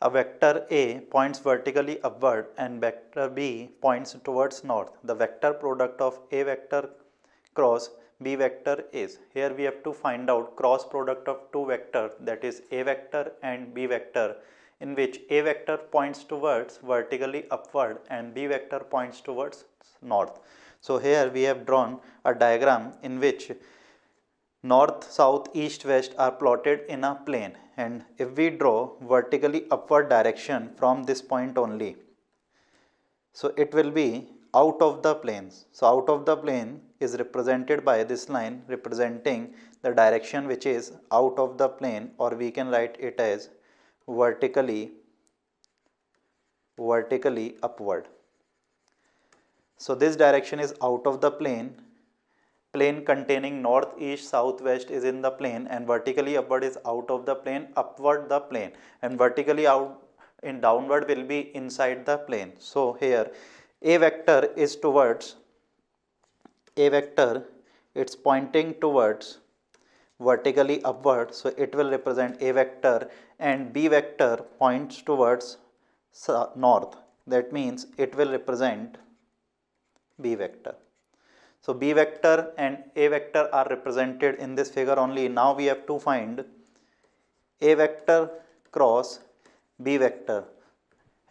A vector A points vertically upward and vector B points towards north. The vector product of A vector cross B vector is. Here we have to find out cross product of two vectors, that is A vector and B vector, in which A vector points towards vertically upward and B vector points towards north. So here we have drawn a diagram in which north, south, east, west are plotted in a plane, and if we draw vertically upward direction from this point only, so it will be out of the planes. So out of the plane is represented by this line representing the direction which is out of the plane, or we can write it as vertically upward. So this direction is out of the plane. Plane containing north, east, south, west is in the plane, and vertically upward is out of the plane, upward the plane, and vertically out in downward will be inside the plane. So here A vector is towards A vector, it's pointing towards vertically upward, so it will represent A vector, and B vector points towards north, that means it will represent B vector. So B vector and A vector are represented in this figure only. Now we have to find A vector cross B vector,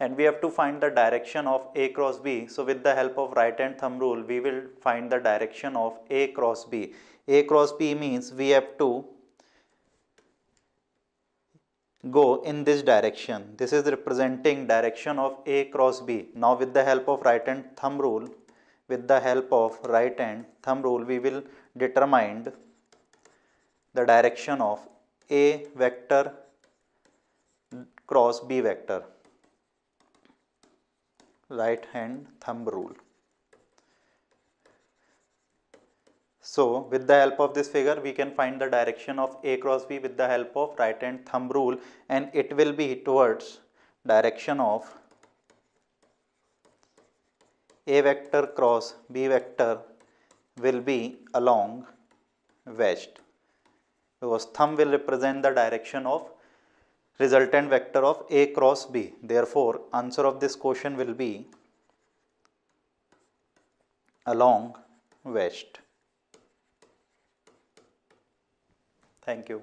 and we have to find the direction of A cross B. So with the help of right hand thumb rule, we will find the direction of A cross B. A cross B means we have to go in this direction. This is representing direction of A cross B. Now with the help of right hand thumb rule, we will determine the direction of A vector cross B vector. Right hand thumb rule. So with the help of this figure, we can find the direction of A cross B with the help of right hand thumb rule, and it will be towards direction of A vector cross B vector will be along west, because thumb will represent the direction of resultant vector of A cross B. Therefore, answer of this question will be along west. Thank you.